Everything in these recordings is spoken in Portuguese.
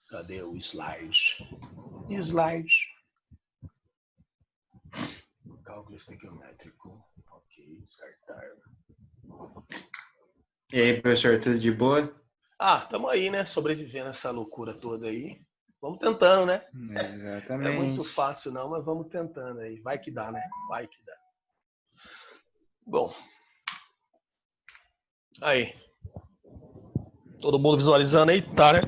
Cadê o slide? Slide. Cálculo estequiométrico. Ok, descartar. E aí, professor, tudo de boa? Tamo aí, né? Sobrevivendo essa loucura toda aí. Vamos tentando, né? Exatamente. É muito fácil não, mas vamos tentando aí. Vai que dá, né? Vai que dá. Bom. Aí. Todo mundo visualizando aí? Tá, né?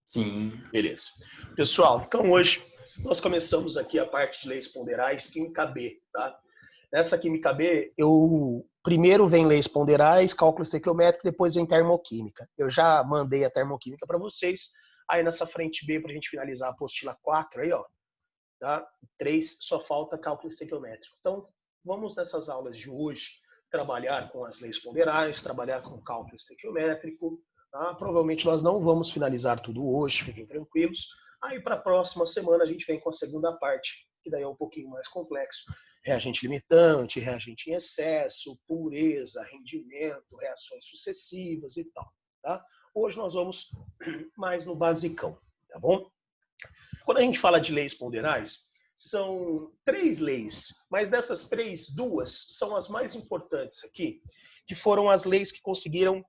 Sim. Beleza. Pessoal, então hoje nós começamos aqui a parte de leis ponderais, química B, tá? Nessa química B, primeiro vem leis ponderais, cálculo estequiométrico, depois vem termoquímica. Eu já mandei a termoquímica para vocês. Aí nessa frente B, para a gente finalizar a apostila 4 aí, ó, tá? 3, só falta cálculo estequiométrico. Então, vamos nessas aulas de hoje trabalhar com as leis ponderais, trabalhar com o cálculo estequiométrico, tá? Provavelmente nós não vamos finalizar tudo hoje, fiquem tranquilos. Aí para a próxima semana a gente vem com a segunda parte, que daí é um pouquinho mais complexo. Reagente limitante, reagente em excesso, pureza, rendimento, reações sucessivas e tal, tá? Hoje nós vamos mais no basicão, tá bom? Quando a gente fala de leis ponderais, são 3 leis, mas dessas 3, 2 são as mais importantes aqui, que foram as leis que conseguiram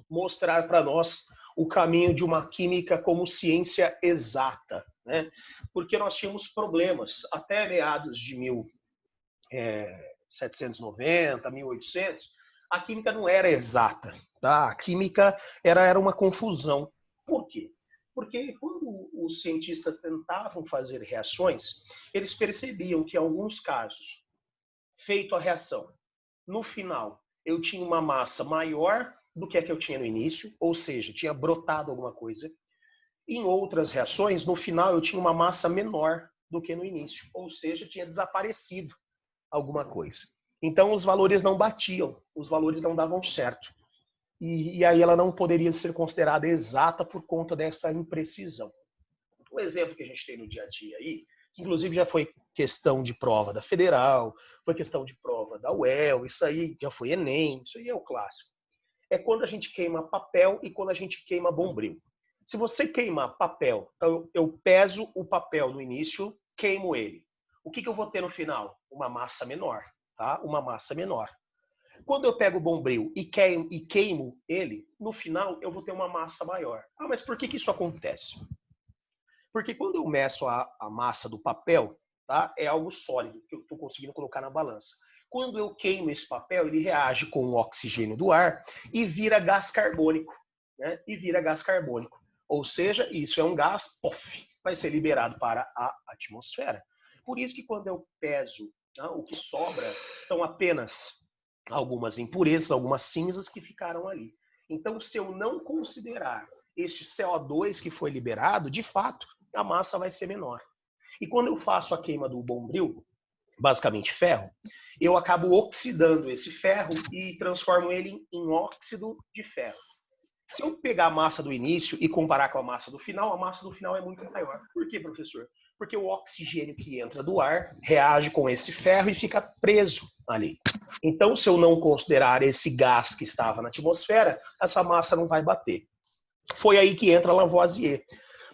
mostrar para nós o caminho de uma química como ciência exata, né? Porque nós tínhamos problemas até meados de 1790, 1800, a química não era exata, tá? A química era uma confusão. Por quê? Porque quando os cientistas tentavam fazer reações, eles percebiam que em alguns casos, feito a reação, no final eu tinha uma massa maior do que a que eu tinha no início, ou seja, tinha brotado alguma coisa. Em outras reações, no final eu tinha uma massa menor do que no início, ou seja, tinha desaparecido alguma coisa. Então os valores não batiam, os valores não davam certo. E aí ela não poderia ser considerada exata por conta dessa imprecisão. Um exemplo que a gente tem no dia a dia aí, que inclusive já foi questão de prova da Federal, foi questão de prova da UEL, isso aí já foi Enem, isso aí é o clássico. É quando a gente queima papel e quando a gente queima bombril. Se você queimar papel, então eu peso o papel no início, queimo ele. O que eu vou ter no final? Uma massa menor, tá? Uma massa menor. Quando eu pego o bombril e queimo ele, no final eu vou ter uma massa maior. Mas por que isso acontece? Porque quando eu meço a massa do papel, tá? É algo sólido que eu estou conseguindo colocar na balança. Quando eu queimo esse papel, ele reage com o oxigênio do ar e vira gás carbônico, né? E vira gás carbônico. Ou seja, isso é um gás, vai ser liberado para a atmosfera. Por isso que quando eu peso, tá? O que sobra são apenas algumas impurezas, algumas cinzas que ficaram ali. Então, se eu não considerar este CO2 que foi liberado, de fato, a massa vai ser menor. E quando eu faço a queima do bombril, basicamente ferro, eu acabo oxidando esse ferro e transformo ele em óxido de ferro. Se eu pegar a massa do início e comparar com a massa do final é muito maior. Por quê, professor? Porque o oxigênio que entra do ar reage com esse ferro e fica preso ali. Então, se eu não considerar esse gás que estava na atmosfera, essa massa não vai bater. Foi aí que entra Lavoisier.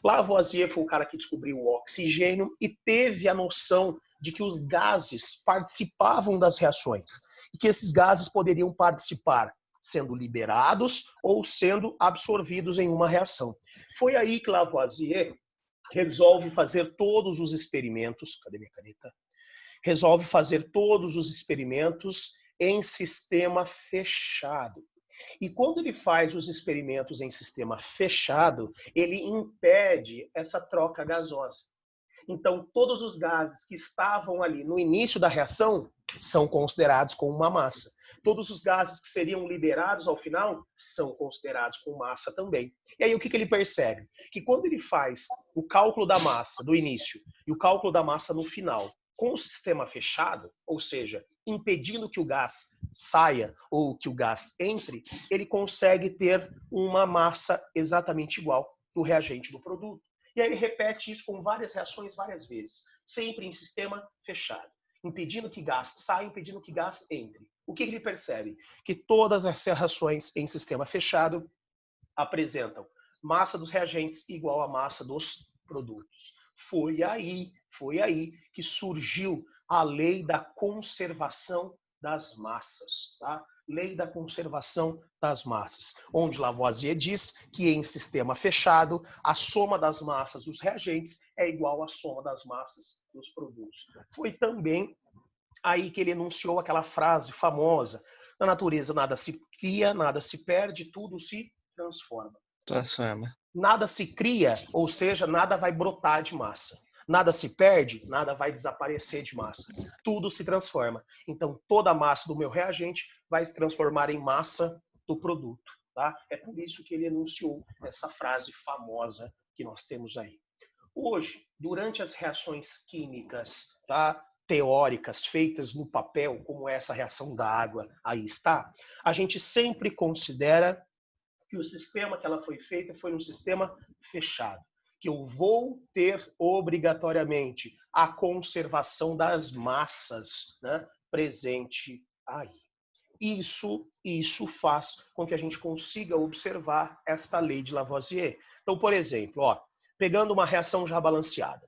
Lavoisier foi o cara que descobriu o oxigênio e teve a noção de que os gases participavam das reações e que esses gases poderiam participar sendo liberados ou sendo absorvidos em uma reação. Foi aí que Lavoisier resolve fazer todos os experimentos, cadê minha caneta? Resolve fazer todos os experimentos em sistema fechado. E quando ele faz os experimentos em sistema fechado, ele impede essa troca gasosa. Então, todos os gases que estavam ali no início da reação são considerados como uma massa. Todos os gases que seriam liberados ao final são considerados com massa também. E aí o que ele percebe? Que quando ele faz o cálculo da massa do início e o cálculo da massa no final com o sistema fechado, ou seja, impedindo que o gás saia ou que o gás entre, ele consegue ter uma massa exatamente igual do reagente do produto. E aí ele repete isso com várias reações várias vezes, sempre em sistema fechado, impedindo que gás saia, impedindo que gás entre. O que ele percebe? Que todas as reações em sistema fechado apresentam massa dos reagentes igual a massa dos produtos. Foi aí que surgiu a lei da conservação das massas, tá? Lei da conservação das massas, onde Lavoisier diz que em sistema fechado, a soma das massas dos reagentes é igual à soma das massas dos produtos. Foi também aí que ele enunciou aquela frase famosa: na natureza nada se cria, nada se perde, tudo se transforma. Transforma. Nada se cria, ou seja, nada vai brotar de massa. Nada se perde, nada vai desaparecer de massa. Tudo se transforma. Então, toda a massa do meu reagente vai se transformar em massa do produto. Tá? É por isso que ele enunciou essa frase famosa que nós temos aí. Hoje, durante as reações químicas, tá, teóricas feitas no papel, como essa reação da água aí está, a gente sempre considera que o sistema que ela foi feita foi um sistema fechado, que eu vou ter obrigatoriamente a conservação das massas, né, presente aí. Isso faz com que a gente consiga observar esta lei de Lavoisier. Então, por exemplo, ó, pegando uma reação já balanceada,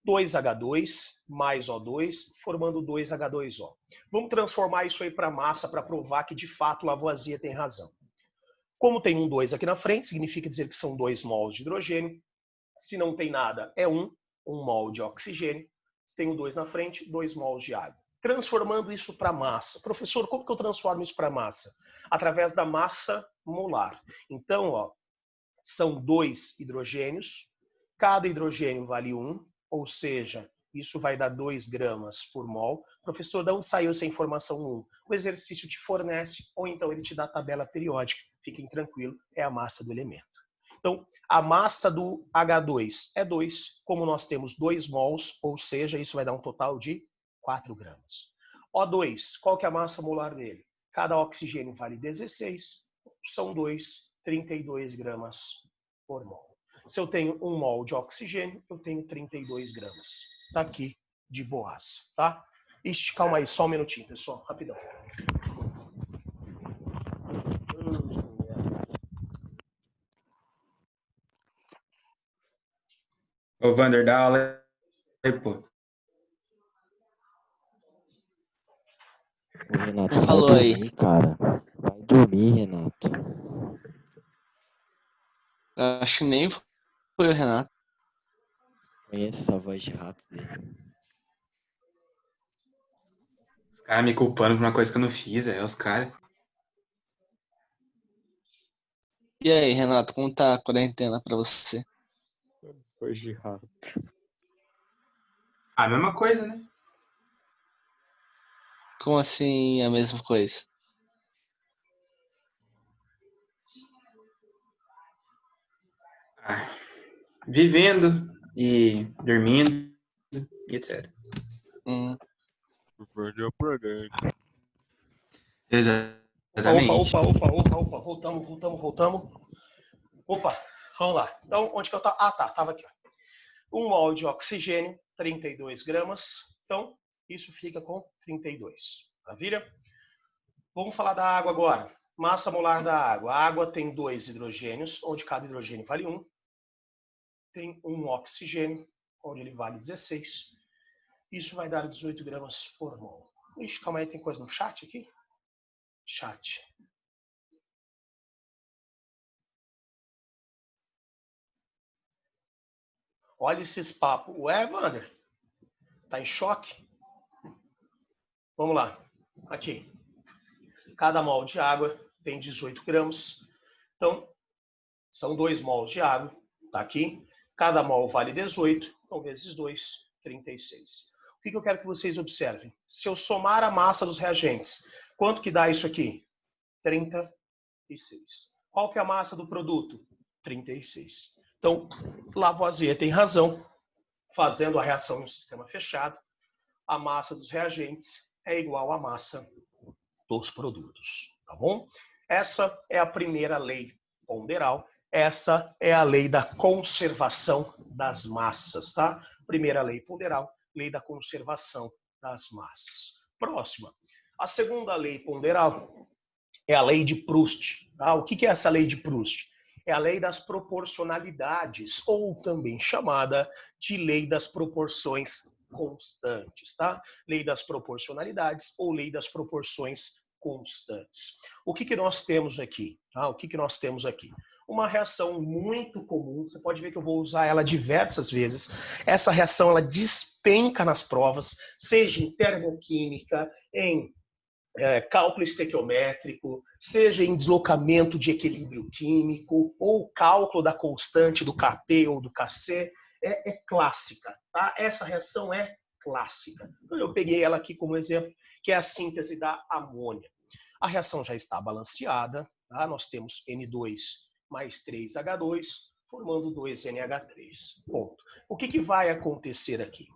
2H2 mais O2, formando 2H2O. Vamos transformar isso aí para massa para provar que, de fato, Lavoisier tem razão. Como tem um 2 aqui na frente, significa dizer que são 2 mols de hidrogênio. Se não tem nada, é 1 mol de oxigênio. Se tem um 2 na frente, 2 mols de água. Transformando isso para massa. Professor, como que eu transformo isso para massa? Através da massa molar. Então, ó, são 2 hidrogênios. Cada hidrogênio vale 1, ou seja, isso vai dar 2 gramas por mol. Professor, de onde saiu essa informação 1? O exercício te fornece, ou então ele te dá a tabela periódica. Fiquem tranquilos, é a massa do elemento. Então, a massa do H2 é 2, como nós temos 2 mols, ou seja, isso vai dar um total de 4 gramas. O2, qual que é a massa molar dele? Cada oxigênio vale 16, são 2, 32 gramas por mol. Se eu tenho 1 mol de oxigênio, eu tenho 32 gramas. Tá aqui, de boas, tá? Ixi, calma aí, só um minutinho, pessoal, rapidão. Ô, Vander, dá aula aí, pô. Ô, Renato, Quem vai falou aí? dormir, cara. Vai dormir, Renato. Eu acho que nem foi o Renato. Conhece essa voz de rato dele. Os caras me culpando por uma coisa que eu não fiz, é os caras. E aí, Renato, como tá a quarentena pra você? Voz de rato. A mesma coisa, né? Como assim a mesma coisa? Ah, vivendo e dormindo e etc. Exatamente. Opa, voltamos. Opa, vamos lá. Então, onde que eu tava? Ah, tá, tava aqui. Ó. 1 mol de oxigênio, 32 gramas. Então, isso fica com 32. Maravilha? Vamos falar da água agora. Massa molar da água. A água tem 2 hidrogênios, onde cada hidrogênio vale 1. Tem 1 oxigênio, onde ele vale 16. Isso vai dar 18 gramas por mol. Ixi, calma aí, tem coisa no chat aqui? Chat. Olha esses papos. Ué, Wander? Tá em choque? Vamos lá. Aqui. Cada mol de água tem 18 gramas. Então, são 2 mols de água. Tá aqui. Cada mol vale 18. Então, vezes 2, 36. O que eu quero que vocês observem? Se eu somar a massa dos reagentes, quanto que dá isso aqui? 36. Qual que é a massa do produto? 36. Então, Lavoisier tem razão. Fazendo a reação em um sistema fechado, a massa dos reagentes é igual à massa dos produtos, tá bom? Essa é a primeira lei ponderal. Essa é a lei da conservação das massas, tá? Primeira lei ponderal, lei da conservação das massas. Próxima. A segunda lei ponderal é a lei de Proust. Tá? O que é essa lei de Proust? É a lei das proporcionalidades, ou também chamada de lei das proporções constantes, tá? Lei das proporcionalidades ou lei das proporções constantes. O que nós temos aqui? O que nós temos aqui? Uma reação muito comum, você pode ver que eu vou usar ela diversas vezes. Essa reação ela despenca nas provas, seja em termoquímica, em cálculo estequiométrico, seja em deslocamento de equilíbrio químico, ou cálculo da constante do Kp ou do Kc, é clássica, tá? Essa reação é clássica. Então, eu peguei ela aqui como exemplo, que é a síntese da amônia. A reação já está balanceada, tá? Nós temos N2 mais 3H2, formando 2NH3. Ponto. O que vai acontecer aqui?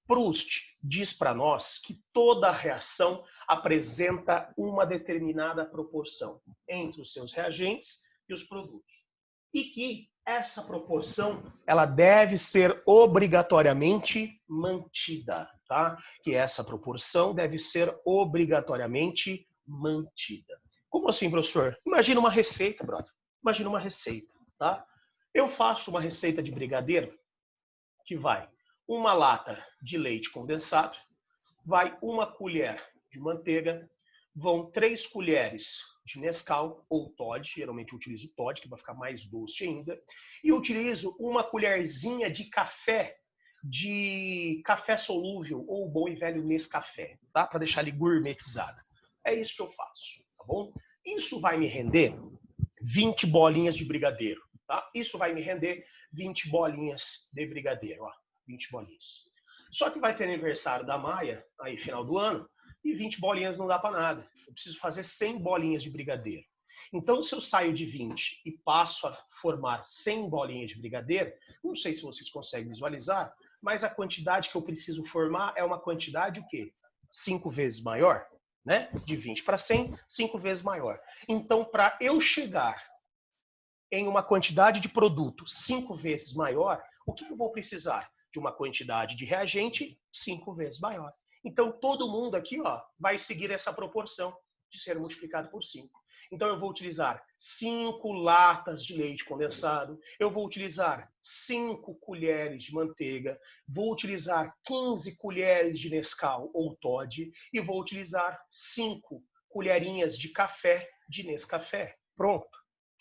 Proust diz para nós que toda reação apresenta uma determinada proporção entre os seus reagentes e os produtos. E que essa proporção ela deve ser obrigatoriamente mantida, tá? Que essa proporção deve ser obrigatoriamente mantida. Como assim, professor? Imagina uma receita, brother. Imagina uma receita, tá? Eu faço uma receita de brigadeiro que vai uma lata de leite condensado, vai uma colher de manteiga, vão 3 colheres de Nescau ou Toddy, geralmente eu utilizo Toddy, que vai ficar mais doce ainda, e eu utilizo uma colherzinha de café solúvel ou bom e velho Nescafé, tá? Para deixar ele gourmetizado. É isso que eu faço, tá bom? Isso vai me render 20 bolinhas de brigadeiro, tá? Isso vai me render 20 bolinhas de brigadeiro, ó, 20 bolinhas. Só que vai ter aniversário da Maia, aí final do ano, e 20 bolinhas não dá para nada. Eu preciso fazer 100 bolinhas de brigadeiro. Então, se eu saio de 20 e passo a formar 100 bolinhas de brigadeiro, não sei se vocês conseguem visualizar, mas a quantidade que eu preciso formar é uma quantidade o quê? 5 vezes maior, né? De 20 para 100, 5 vezes maior. Então, para eu chegar em uma quantidade de produto 5 vezes maior, o que eu vou precisar? De uma quantidade de reagente 5 vezes maior. Então, todo mundo aqui vai seguir essa proporção de ser multiplicado por 5. Então, eu vou utilizar 5 latas de leite condensado, eu vou utilizar 5 colheres de manteiga, vou utilizar 15 colheres de Nescau ou Toddy e vou utilizar 5 colherinhas de café de Nescafé. Pronto.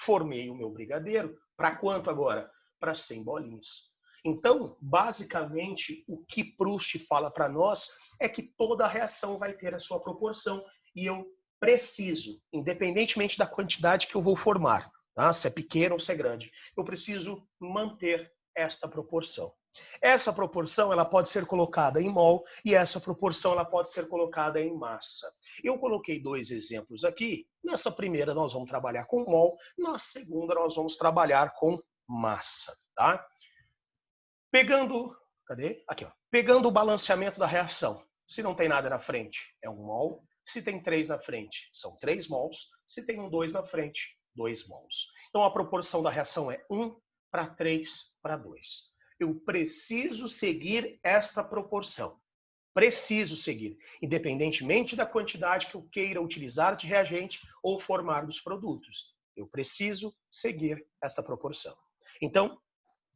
Formei o meu brigadeiro. Para quanto agora? Para 100 bolinhas. Então, basicamente, o que Proust fala para nós é que toda reação vai ter a sua proporção e eu preciso, independentemente da quantidade que eu vou formar, tá? Se é pequeno ou se é grande, eu preciso manter esta proporção. Essa proporção ela pode ser colocada em mol e essa proporção ela pode ser colocada em massa. Eu coloquei 2 exemplos aqui. Nessa primeira nós vamos trabalhar com mol, na segunda nós vamos trabalhar com massa, tá? Pegando, cadê? Aqui, ó. Pegando o balanceamento da reação. Se não tem nada na frente, é 1 mol. Se tem 3 na frente, são 3 mols. Se tem 2 na frente, 2 mols. Então a proporção da reação é 1 para 3 para 2. Eu preciso seguir esta proporção. Preciso seguir, independentemente da quantidade que eu queira utilizar de reagente ou formar dos produtos. Eu preciso seguir essa proporção. Então,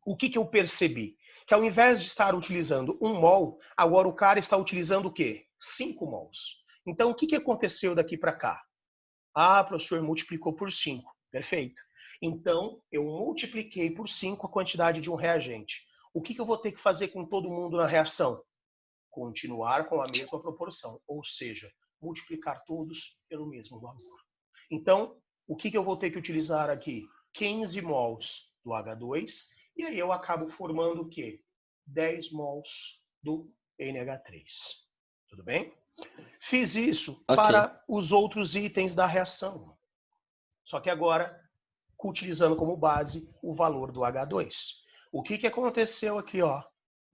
o que eu percebi? Que ao invés de estar utilizando 1 mol, agora o cara está utilizando o quê? 5 mols. Então, o que aconteceu daqui para cá? Ah, professor, multiplicou por 5. Perfeito. Então, eu multipliquei por 5 a quantidade de um reagente. O que eu vou ter que fazer com todo mundo na reação? Continuar com a mesma proporção, ou seja, multiplicar todos pelo mesmo valor. Então, o que eu vou ter que utilizar aqui? 15 mols do H2, e aí eu acabo formando o quê? 10 mols do NH3. Tudo bem? Fiz isso para os outros itens da reação. Só que agora, utilizando como base o valor do H2. O que aconteceu aqui,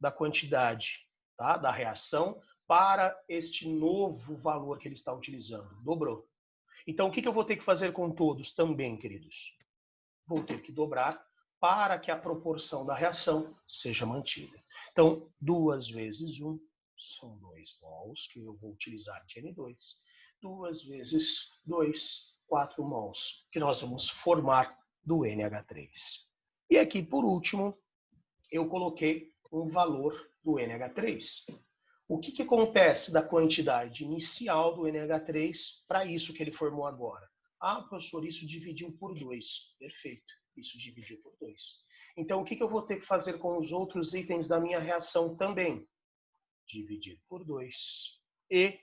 da quantidade, tá, da reação para este novo valor que ele está utilizando? Dobrou. Então, o que eu vou ter que fazer com todos também, queridos? Vou ter que dobrar para que a proporção da reação seja mantida. Então, 2 vezes 1 são 2 mols que eu vou utilizar de N2. 2 vezes 2, 4 mols que nós vamos formar do NH3. E aqui, por último, eu coloquei um valor do NH3. O que acontece da quantidade inicial do NH3 para isso que ele formou agora? Ah, professor, isso dividiu por 2. Perfeito, isso dividiu por 2. Então, o que eu vou ter que fazer com os outros itens da minha reação também? Dividir por 2 e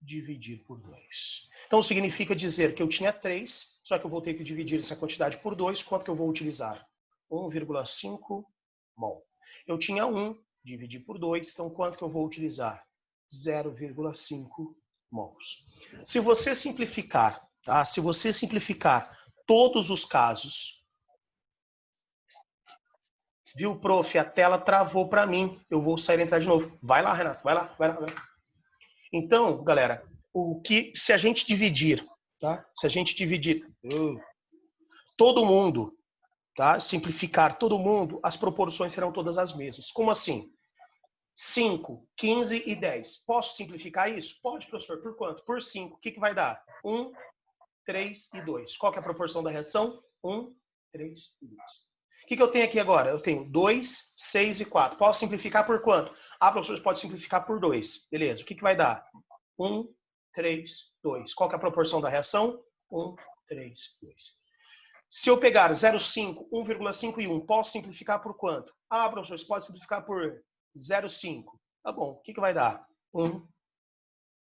dividir por 2. Então, significa dizer que eu tinha 3, só que eu vou ter que dividir essa quantidade por 2. Quanto que eu vou utilizar? 1,5 mol. Eu tinha 1, dividir por 2, então quanto que eu vou utilizar? 0,5 mols. Se você simplificar, tá? Se você simplificar todos os casos, viu, prof? A tela travou para mim. Eu vou sair e entrar de novo. Vai lá, Renato, vai lá, vai lá, vai lá. Então, galera, se a gente dividir, tá? Se a gente dividir todo mundo, tá? Simplificar todo mundo, as proporções serão todas as mesmas. Como assim? 5, 15 e 10. Posso simplificar isso? Pode, professor. Por quanto? Por 5. O que vai dar? 1, 3 e 2. Qual que é a proporção da reação? 1, 3 e 2. O que eu tenho aqui agora? Eu tenho 2, 6 e 4. Posso simplificar por quanto? Ah, professor, pode simplificar por 2. Beleza. O que vai dar? 1, 3, 2. Qual que é a proporção da reação? 1, 3, 2. Se eu pegar 0,5, 1,5 e 1, posso simplificar por quanto? Ah, professor, você pode simplificar por 0,5. Tá bom. O que vai dar? 1,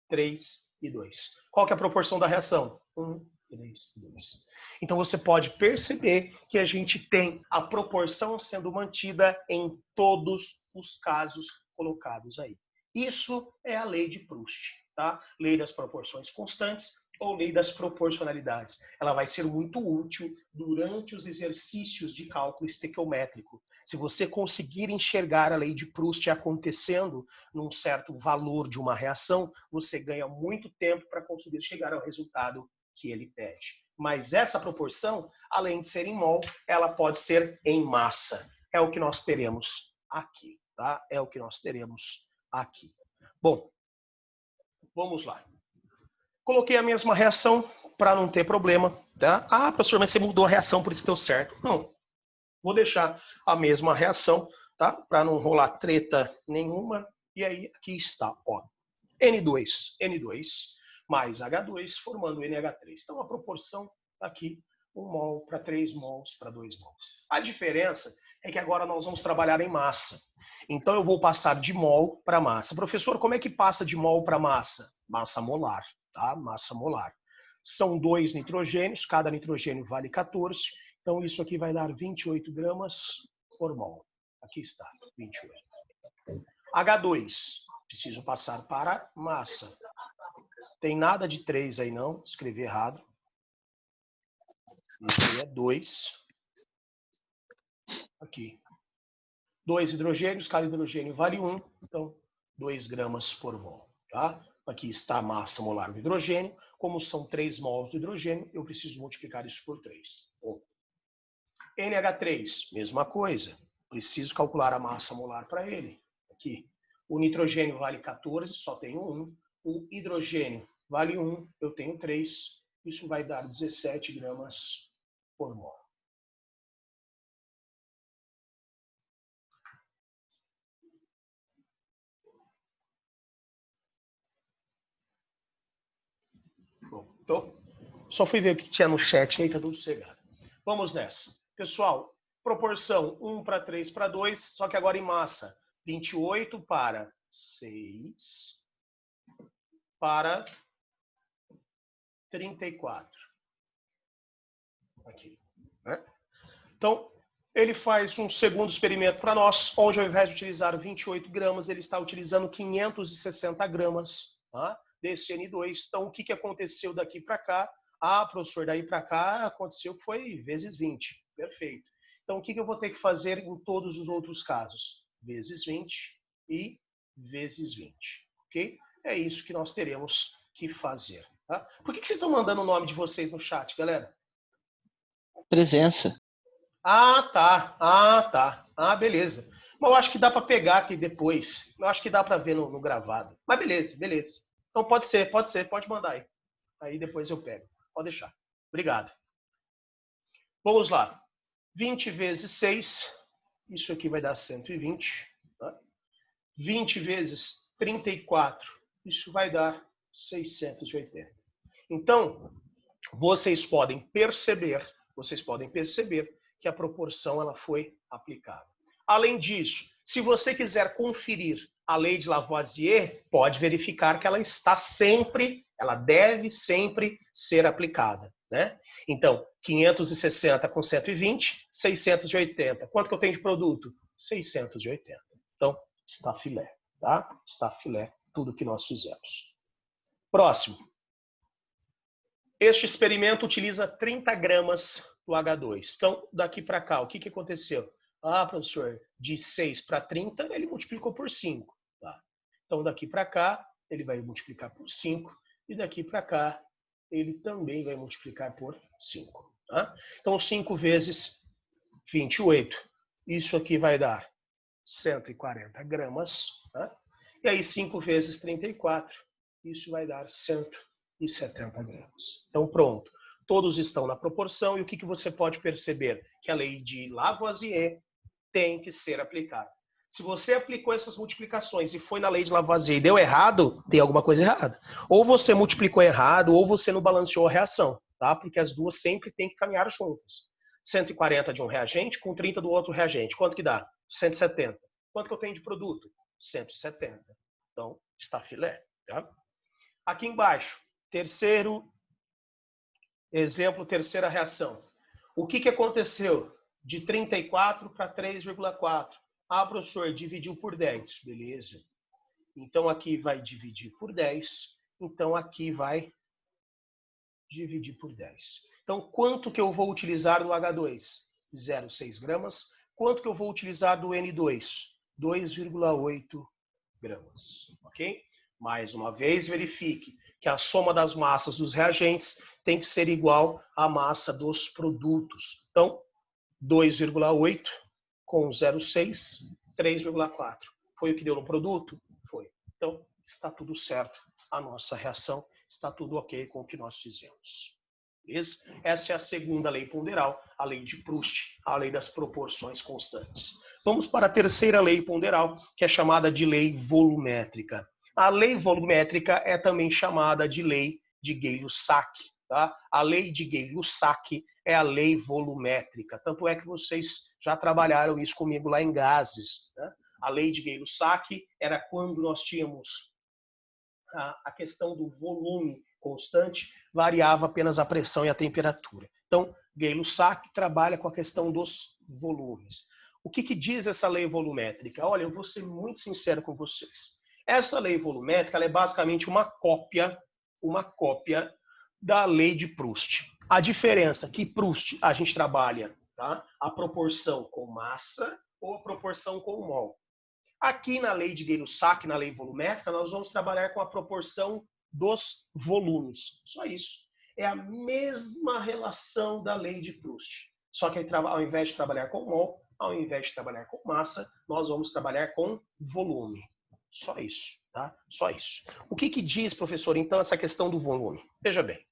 3 e 2. Qual que é a proporção da reação? 1, 3 e 2. Então você pode perceber que a gente tem a proporção sendo mantida em todos os casos colocados aí. Isso é a lei de Proust, tá? Lei das proporções constantes ou lei das proporcionalidades. Ela vai ser muito útil durante os exercícios de cálculo estequiométrico. Se você conseguir enxergar a lei de Proust acontecendo num certo valor de uma reação, você ganha muito tempo para conseguir chegar ao resultado que ele pede. Mas essa proporção, além de ser em mol, ela pode ser em massa. É o que nós teremos aqui, tá? É o que nós teremos aqui. Bom, vamos lá. Coloquei a mesma reação para não ter problema, tá? Ah, professor, mas você mudou a reação, por isso deu certo. Não, vou deixar a mesma reação, tá? Para não rolar treta nenhuma. E aí, aqui está, ó. N2 mais H2 formando NH3. Então, a proporção aqui, 1 mol para 3 mols para 2 mols. A diferença é que agora nós vamos trabalhar em massa. Então, eu vou passar de mol para massa. Professor, como é que passa de mol para massa? Massa molar, tá? Massa molar. São 2 nitrogênios, cada nitrogênio vale 14. Então, isso aqui vai dar 28 gramas por mol. Aqui está, 28. H2, preciso passar para massa. Tem nada de 3 aí não, escrevi errado. Isso aí é 2. Aqui. 2 hidrogênios, cada hidrogênio vale 1. Então, 2 gramas por mol. Tá? Aqui está a massa molar do hidrogênio. Como são 3 mols do hidrogênio, eu preciso multiplicar isso por 3. Bom. NH3, mesma coisa. Preciso calcular a massa molar para ele. Aqui. O nitrogênio vale 14, só tenho 1. O hidrogênio vale 1, eu tenho 3. Isso vai dar 17 gramas por mol. Bom, então, só fui ver o que tinha no chat aí, tá tudo sossegado. Vamos nessa. Pessoal, proporção 1 para 3 para 2, só que agora em massa. 28 para 6 para 34. Aqui. Né? Então, ele faz um segundo experimento para nós, onde ao invés de utilizar 28 gramas, ele está utilizando 560 gramas, tá? Desse N2. Então, o que aconteceu daqui para cá? Ah, professor, daí para cá aconteceu que foi vezes 20. Perfeito. Então, o que eu vou ter que fazer em todos os outros casos? Vezes 20 e vezes 20. Ok? É isso que nós teremos que fazer. Tá? Por que vocês estão mandando o nome de vocês no chat, galera? Presença. Ah, tá. Ah, tá. Ah, beleza. Mas eu acho que dá para pegar aqui depois. Eu acho que dá para ver no gravado. Mas beleza, beleza. Então pode ser, pode mandar aí. Aí depois eu pego. Pode deixar. Obrigado. Vamos lá. 20 vezes 6, isso aqui vai dar 120. Tá? 20 vezes 34, isso vai dar 680. Então, vocês podem perceber que a proporção ela foi aplicada. Além disso, se você quiser conferir a lei de Lavoisier, pode verificar que ela deve sempre ser aplicada, né? Então, 560 com 120, 680. Quanto que eu tenho de produto? 680. Então, está filé, tá? Está filé tudo que nós fizemos. Próximo. Este experimento utiliza 30 gramas do H2. Então, daqui para cá, o que aconteceu? Ah, professor, de 6 para 30, ele multiplicou por 5. Tá? Então, daqui para cá, ele vai multiplicar por 5. E daqui para cá, ele também vai multiplicar por 5. Tá? Então, 5 vezes 28. Isso aqui vai dar 140 gramas. Tá? E aí, 5 vezes 34. Isso vai dar 170 gramas. Então, pronto. Todos estão na proporção. E o que você pode perceber? Que a lei de Lavoisier tem que ser aplicada. Se você aplicou essas multiplicações e foi na lei de Lavoisier e deu errado, tem alguma coisa errada. Ou você multiplicou errado, ou você não balanceou a reação, tá? Porque as duas sempre têm que caminhar juntas. 140 de um reagente com 30 do outro reagente. Quanto que dá? 170. Quanto que eu tenho de produto? 170. Então, está filé. Tá? Aqui embaixo, terceiro exemplo, terceira reação. O que aconteceu? De 34 para 3,4. Ah, professor, dividiu por 10. Beleza. Então, aqui vai dividir por 10. Então, aqui vai dividir por 10. Então, quanto que eu vou utilizar no H2? 0,6 gramas. Quanto que eu vou utilizar do N2? 2,8 gramas. Ok? Mais uma vez, verifique que a soma das massas dos reagentes tem que ser igual à massa dos produtos. Então, 2,8 com 0,6, 3,4. Foi o que deu no produto? Foi. Então, está tudo certo. A nossa reação está tudo ok com o que nós fizemos. Beleza? Essa é a segunda lei ponderal, a lei de Proust, a lei das proporções constantes. Vamos para a terceira lei ponderal, que é chamada de lei volumétrica. A lei volumétrica é também chamada de lei de Gay-Lussac. Tá? A lei de Gay-Lussac é a lei volumétrica. Tanto é que vocês já trabalharam isso comigo lá em gases. Né? A lei de Gay-Lussac era quando nós tínhamos a questão do volume constante, variava apenas a pressão e a temperatura. Então, Gay-Lussac trabalha com a questão dos volumes. O que diz essa lei volumétrica? Olha, eu vou ser muito sincero com vocês. Essa lei volumétrica ela é basicamente uma cópia da lei de Proust. A diferença é que Proust a gente trabalha, tá? A proporção com massa ou a proporção com mol. Aqui na lei de Gay-Lussac, na lei volumétrica, nós vamos trabalhar com a proporção dos volumes. Só isso. É a mesma relação da lei de Proust. Só que ao invés de trabalhar com mol, ao invés de trabalhar com massa, nós vamos trabalhar com volume. Só isso, tá? Só isso. O que diz, professor, então, essa questão do volume? Veja bem.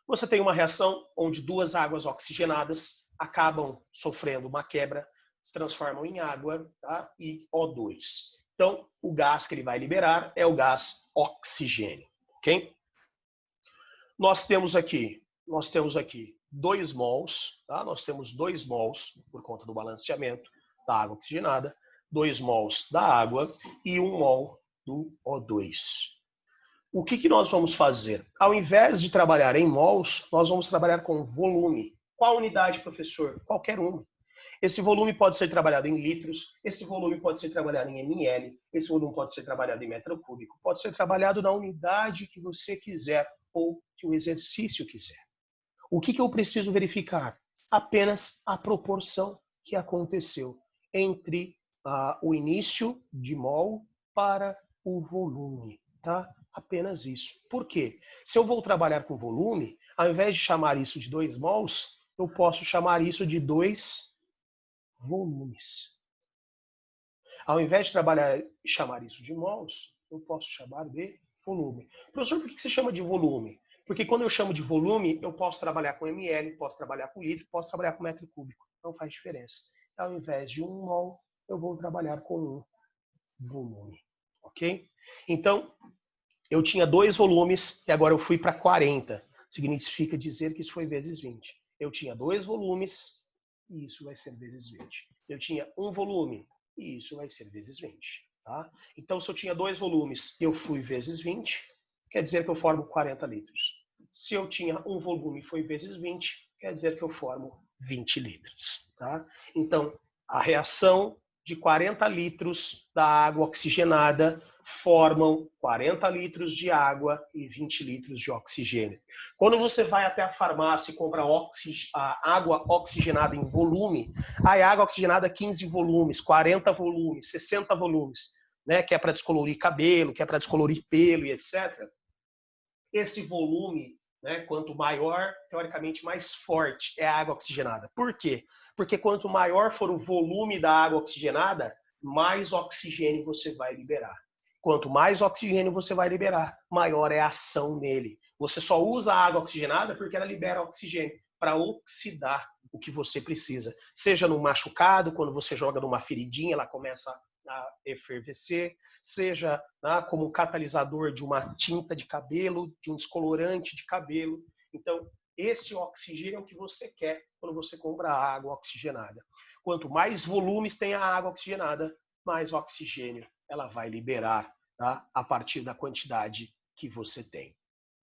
Você tem uma reação onde duas águas oxigenadas acabam sofrendo uma quebra, se transformam em água, tá? E O2. Então, o gás que ele vai liberar é o gás oxigênio, ok? Nós temos aqui 2 mols, tá? Nós temos 2 mols por conta do balanceamento da água oxigenada, 2 mols da água e 1 mol do O2. O que nós vamos fazer? Ao invés de trabalhar em mols, nós vamos trabalhar com volume. Qual unidade, professor? Qualquer uma. Esse volume pode ser trabalhado em litros, esse volume pode ser trabalhado em ml, esse volume pode ser trabalhado em metro cúbico, pode ser trabalhado na unidade que você quiser ou que o exercício quiser. O que eu preciso verificar? Apenas a proporção que aconteceu entre o início de mol para o volume, tá? Apenas isso. Por quê? Se eu vou trabalhar com volume, ao invés de chamar isso de 2 mols, eu posso chamar isso de 2 volumes. Ao invés de chamar isso de mols, eu posso chamar de volume. Professor, por que você chama de volume? Porque quando eu chamo de volume, eu posso trabalhar com ml, posso trabalhar com litro, posso trabalhar com metro cúbico. Não faz diferença. Ao invés de 1 mol, eu vou trabalhar com um volume. Ok? Então, eu tinha 2 volumes e agora eu fui para 40. Significa dizer que isso foi vezes 20. Eu tinha 2 volumes e isso vai ser vezes 20. Eu tinha um volume e isso vai ser vezes 20. Tá? Então, se eu tinha 2 volumes e eu fui vezes 20, quer dizer que eu formo 40 litros. Se eu tinha um volume e foi vezes 20, quer dizer que eu formo 20 litros. Tá? Então, a reação de 40 litros da água oxigenada formam 40 litros de água e 20 litros de oxigênio. Quando você vai até a farmácia e compra a água oxigenada em volume, a água oxigenada 15 volumes, 40 volumes, 60 volumes, né, que é para descolorir cabelo, que é para descolorir pelo e etc. Esse volume, né, quanto maior, teoricamente mais forte é a água oxigenada. Por quê? Porque quanto maior for o volume da água oxigenada, mais oxigênio você vai liberar. Quanto mais oxigênio você vai liberar, maior é a ação nele. Você só usa a água oxigenada porque ela libera oxigênio para oxidar o que você precisa. Seja no machucado, quando você joga numa feridinha, ela começa a efervescer, seja como catalisador de uma tinta de cabelo, de um descolorante de cabelo. Então, esse oxigênio é o que você quer quando você compra água oxigenada. Quanto mais volumes tem a água oxigenada, mais oxigênio ela vai liberar, tá? A partir da quantidade que você tem.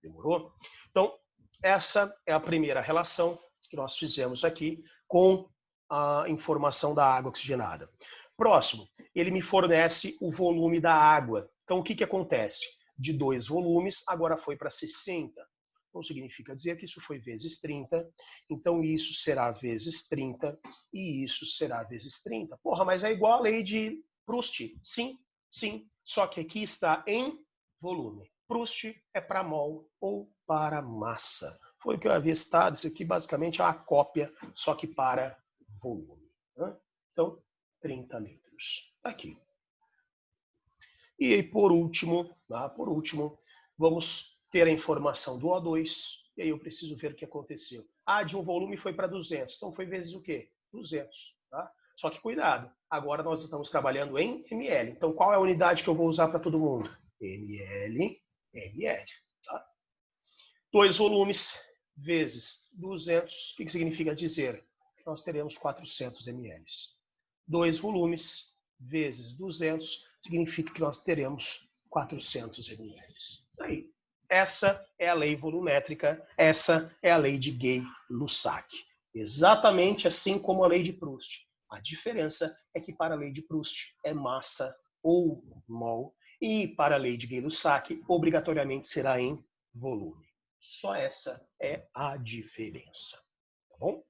Demorou? Então, essa é a primeira relação que nós fizemos aqui com a informação da água oxigenada. Próximo, ele me fornece o volume da água. Então, o que acontece? De 2 volumes, agora foi para 60. Então, significa dizer que isso foi vezes 30. Então, isso será vezes 30 e isso será vezes 30. Porra, mas é igual a lei de Proust. Sim, sim. Só que aqui está em volume. Proust é para mol ou para massa. Foi o que eu havia citado. Isso aqui basicamente é uma cópia, só que para volume. Então, 30 litros. Aqui. E aí, por último, vamos ter a informação do O2. E aí eu preciso ver o que aconteceu. De um volume foi para 200. Então foi vezes o quê? 200. Tá? Só que cuidado, agora nós estamos trabalhando em ml. Então qual é a unidade que eu vou usar para todo mundo? ml, ml. Tá? 2 volumes vezes 200. O que significa dizer? Nós teremos 400 ml. 2 volumes vezes 200 significa que nós teremos 400 ml. Aí, essa é a lei volumétrica, essa é a lei de Gay-Lussac. Exatamente assim como a lei de Proust. A diferença é que para a lei de Proust é massa ou mol, e para a lei de Gay-Lussac obrigatoriamente será em volume. Só essa é a diferença. Tá bom?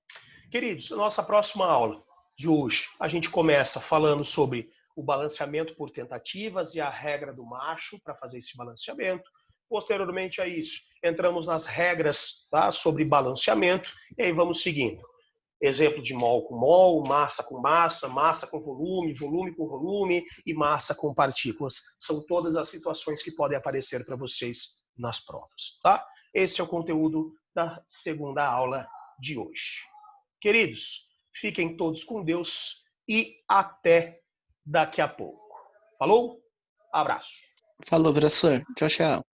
Queridos, nossa próxima aula de hoje, a gente começa falando sobre o balanceamento por tentativas e a regra do macho para fazer esse balanceamento. Posteriormente a isso, entramos nas regras, tá, sobre balanceamento e aí vamos seguindo. Exemplo de mol com mol, massa com massa, massa com volume, volume com volume e massa com partículas. São todas as situações que podem aparecer para vocês nas provas. Tá? Esse é o conteúdo da segunda aula de hoje. Queridos, fiquem todos com Deus e até daqui a pouco. Falou? Abraço. Falou, professor. Tchau, tchau.